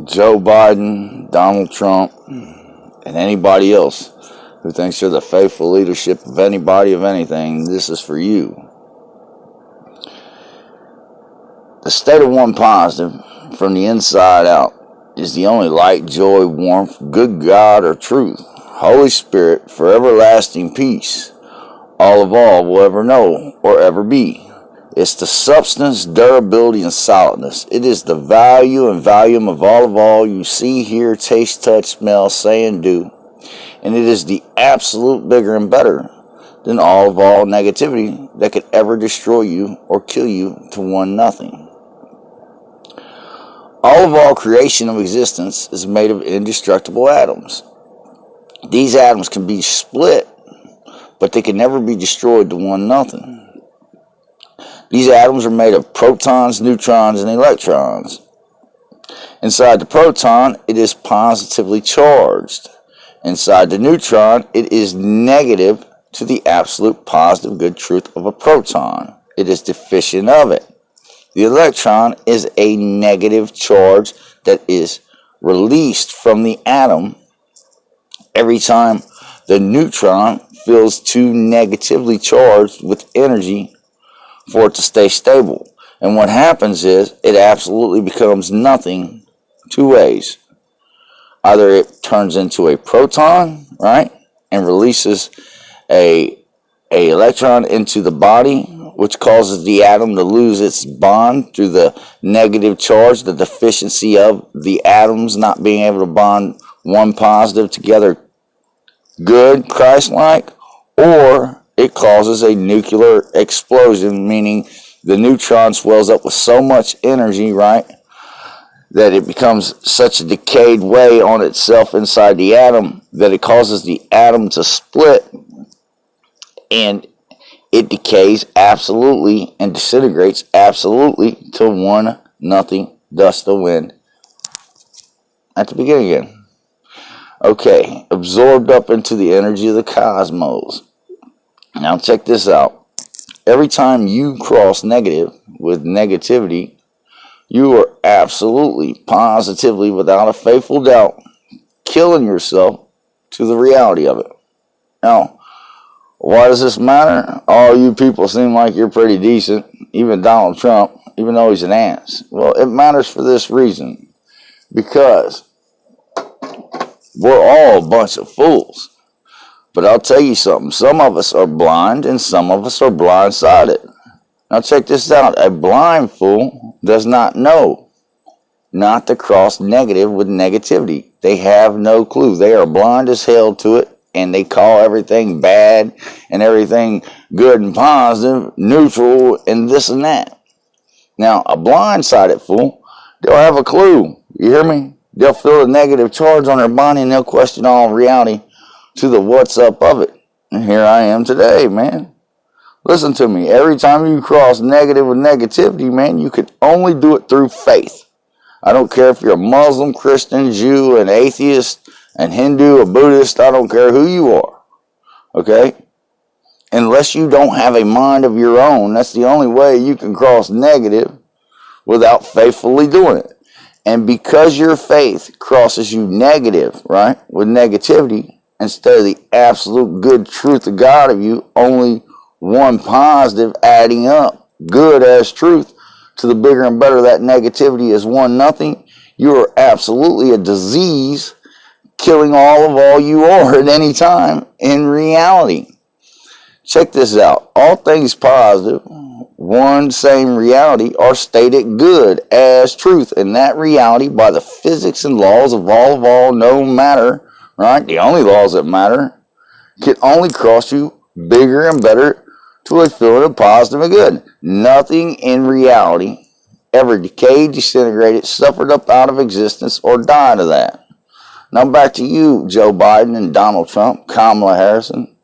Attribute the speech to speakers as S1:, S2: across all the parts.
S1: Joe Biden, Donald Trump, and anybody else who thinks they're the faithful leadership of anybody of anything, this is for you. The state of one positive from the inside out is the only light, joy, warmth, good God, or truth, Holy Spirit, Foureverlasting peace, all of all will ever know or ever be. It's the substance, durability, and solidness. It is the value and volume of all you see, hear, taste, touch, smell, say, and do. And it is the absolute bigger and better than all negativity that could ever destroy you or kill you to one nothing. All creation of existence is made of indestructible atoms. These atoms can be split, but they can never be destroyed to one nothing. These atoms are made of protons, neutrons, and electrons. Inside the proton, it is positively charged. Inside the neutron, it is negative to the absolute positive good truth of a proton. It is deficient of it. The electron is a negative charge that is released from the atom every time the neutron feels too negatively charged with energy for it to stay stable. And what happens is it absolutely becomes nothing two ways. Either it turns into a proton, right, and releases a electron into the body, which causes the atom to lose its bond through the negative charge, the deficiency of the atoms not being able to bond one positive together good, Christ-like, or it causes a nuclear explosion, meaning the neutron swells up with so much energy, right, that it becomes such a decayed way on itself inside the atom that it causes the atom to split, and it decays absolutely and disintegrates absolutely to one nothing, dust to wind at the beginning again. Okay, absorbed up into the energy of the cosmos. Now check this out. Every time you cross negative with negativity, you are absolutely, positively, without a faithful doubt, killing yourself to the reality of it. Now, why does this matter? All you people seem like you're pretty decent, even Donald Trump, even though he's an ass. Well, it matters for this reason. Because we're all a bunch of fools. But I'll tell you something. Some of us are blind and some of us are blindsided. Now check this out. A blind fool does not know not to cross negative with negativity. They have no clue. They are blind as hell to it, and they call everything bad and everything good and positive, neutral, and this and that. Now, a blindsided fool, they'll have a clue. You hear me? They'll feel a negative charge on their body, and they'll question all reality to the what's up of it. And here I am today, man. Listen to me. Every time you cross negative with negativity, man, you can only do it through faith. I don't care if you're a Muslim, Christian, Jew, an atheist, an Hindu, a Buddhist. I don't care who you are. Okay? Unless you don't have a mind of your own, that's the only way you can cross negative without faithfully doing it. And because your faith crosses you negative, right, with negativity, instead of the absolute good truth of God of you, only one positive adding up, good as truth, to the bigger and better that negativity is one nothing, you are absolutely a disease, killing all you are at any time in reality. Check this out. All things positive, one same reality, are stated good as truth. And that reality, by the physics and laws of all, no matter, right, the only laws that matter, can only cross you bigger and better to a feeling of positive and good. Nothing in reality ever decayed, disintegrated, suffered up out of existence, or died of that. Now back to you, Joe Biden and Donald Trump, Kamala Harrison.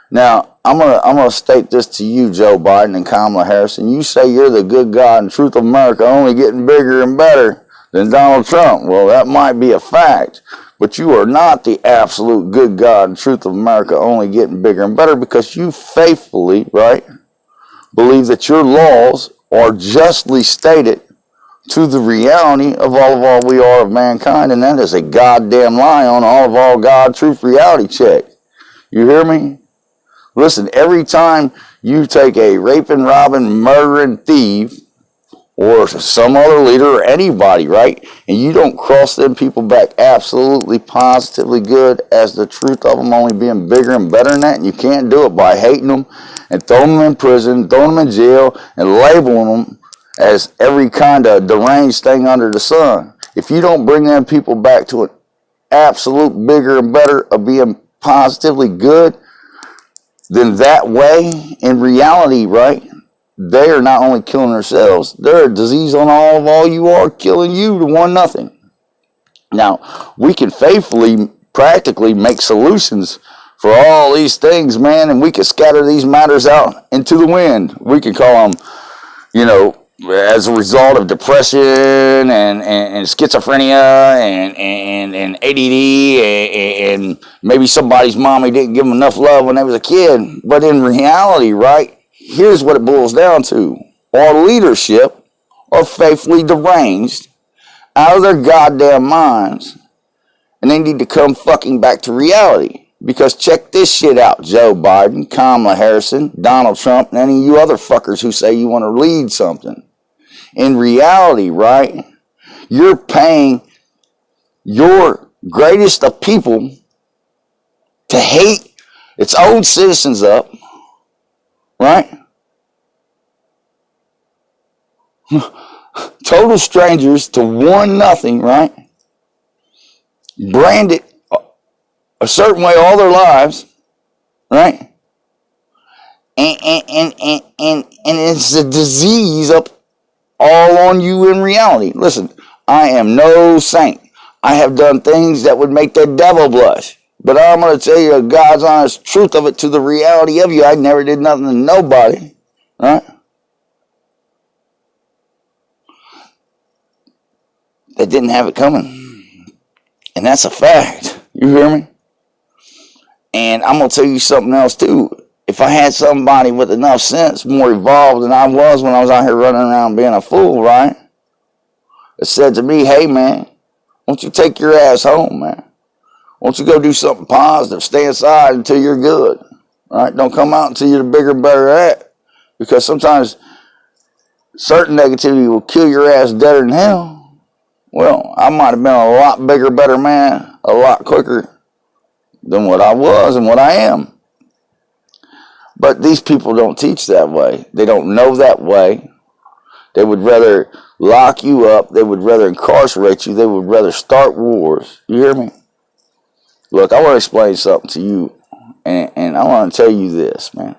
S1: Now, I'm gonna state this to you, Joe Biden and Kamala Harrison. You say you're the good God and truth of America, only getting bigger and better than Donald Trump. Well, that might be a fact. But you are not the absolute good God and truth of America, only getting bigger and better, because you faithfully, right, believe that your laws are justly stated to the reality of all we are of mankind, and that is a goddamn lie on all God truth reality check. You hear me? Listen, every time you take a raping, robbing, murdering thief, or some other leader or anybody, right, and you don't cross them people back absolutely positively good as the truth of them only being bigger and better than that, and you can't do it by hating them and throwing them in prison, throwing them in jail, and labeling them as every kind of deranged thing under the sun. If you don't bring them people back to an absolute bigger and better of being positively good, then that way, in reality, right, they are not only killing themselves, they're a disease on all you are, killing you to 1-0. Now, we can faithfully, practically make solutions for all these things, man, and we can scatter these matters out into the wind. We can call them, you know, as a result of depression and schizophrenia and ADD and maybe somebody's mommy didn't give them enough love when they was a kid. But in reality, right, here's what it boils down to. Our leadership are faithfully deranged out of their goddamn minds, and they need to come fucking back to reality. Because check this shit out, Joe Biden, Kamala Harris, Donald Trump, and any of you other fuckers who say you want to lead something. In reality, right, you're paying your greatest of people to hate its own citizens up, right? Total strangers to 1-0, right? Branded a certain way all their lives, right? And it's a disease up all on you in reality. Listen, I am no saint. I have done things that would make the devil blush. But I'm going to tell you God's honest truth of it to the reality of you. I never did nothing to nobody, right? That didn't have it coming. And that's a fact. You hear me? And I'm going to tell you something else too. If I had somebody with enough sense, more evolved than I was when I was out here running around being a fool, right? It said to me, hey man, why don't you take your ass home, man? Why don't you go do something positive? Stay inside until you're good, right? Don't come out until you're the bigger, better at. Because sometimes certain negativity will kill your ass deader than hell. Well, I might have been a lot bigger, better man a lot quicker than what I was and what I am. But these people don't teach that way. They don't know that way. They would rather lock you up. They would rather incarcerate you. They would rather start wars. You hear me? Look, I want to explain something to you. And I want to tell you this, man.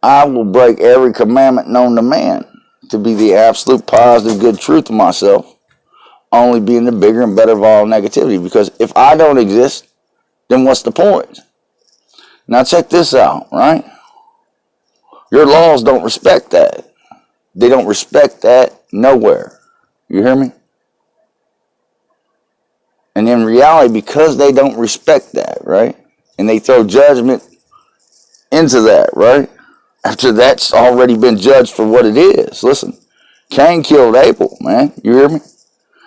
S1: I will break every commandment known to man to be the absolute positive good truth of myself, only being the bigger and better of all negativity. Because if I don't exist, then what's the point? Now check this out, right? Your laws don't respect that. They don't respect that nowhere. You hear me? And in reality, because they don't respect that, right? And they throw judgment into that, right? After that's already been judged for what it is. Listen, Cain killed Abel, man. You hear me?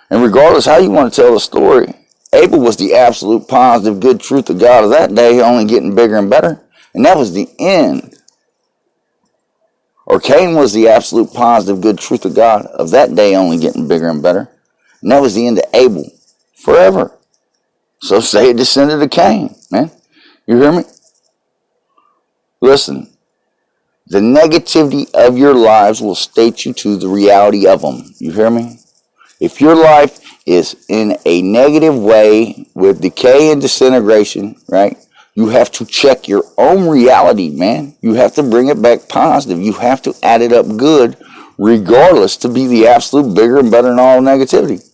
S1: And regardless how you want to tell the story, Abel was the absolute positive good truth of God of that day, only getting bigger and better. And that was the end. Or Cain was the absolute positive good truth of God of that day, only getting bigger and better. And that was the end of Abel forever. So say it descended to Cain, man. You hear me? Listen, the negativity of your lives will state you to the reality of them. You hear me? If your life is in a negative way with decay and disintegration, right? You have to check your own reality, man. You have to bring it back positive. You have to add it up good, regardless, to be the absolute bigger and better than all negativity.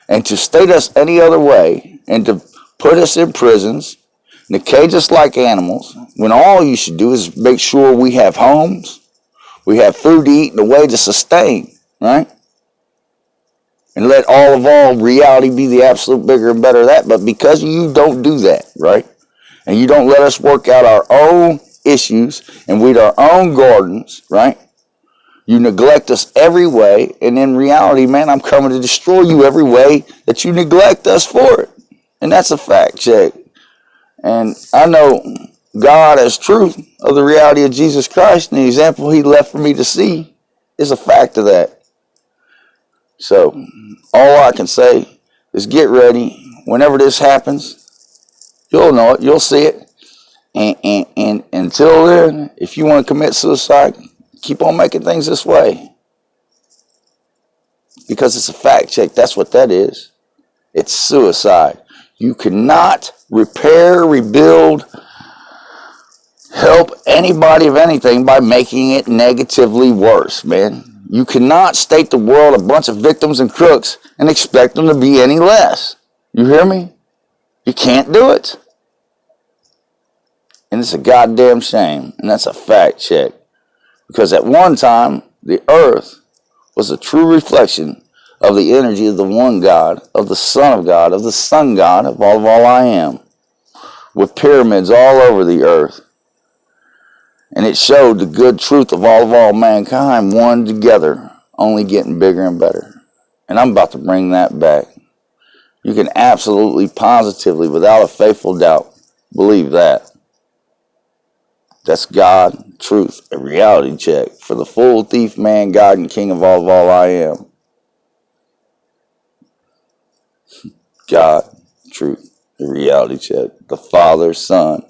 S1: And to state us any other way, and to put us in prisons, and to cage us like animals, when all you should do is make sure we have homes, we have food to eat, and a way to sustain, right? And let all reality be the absolute bigger and better of that. But because you don't do that, right? And you don't let us work out our own issues and weed our own gardens, right? You neglect us every way, and in reality, man, I'm coming to destroy you every way that you neglect us for it. And that's a fact check. And I know God as truth of the reality of Jesus Christ and the example he left for me to see is a fact of that. So all I can say is get ready. Whenever this happens, you'll know it. You'll see it. And until then, if you want to commit suicide, keep on making things this way. Because it's a fact check. That's what that is. It's suicide. You cannot repair, rebuild, help anybody of anything by making it negatively worse, man. You cannot state the world a bunch of victims and crooks and expect them to be any less. You hear me? You can't do it. And it's a goddamn shame. And that's a fact check. Because at one time, the earth was a true reflection of the energy of the one God, of the Son of God, of the Sun God, of all I am. With pyramids all over the earth. And it showed the good truth of all mankind, one together, only getting bigger and better. And I'm about to bring that back. You can absolutely, positively, without a faithful doubt, believe that. That's God, truth, a reality check for the full thief, man, God, and King of all I am. God, truth, a reality check. The Father, Son,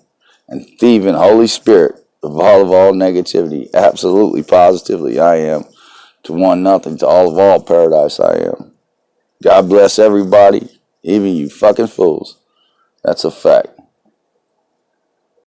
S1: and thieving Holy Spirit of all negativity. Absolutely, positively, I am. To one nothing, to all paradise, I am. God bless everybody, even you fucking fools. That's a fact.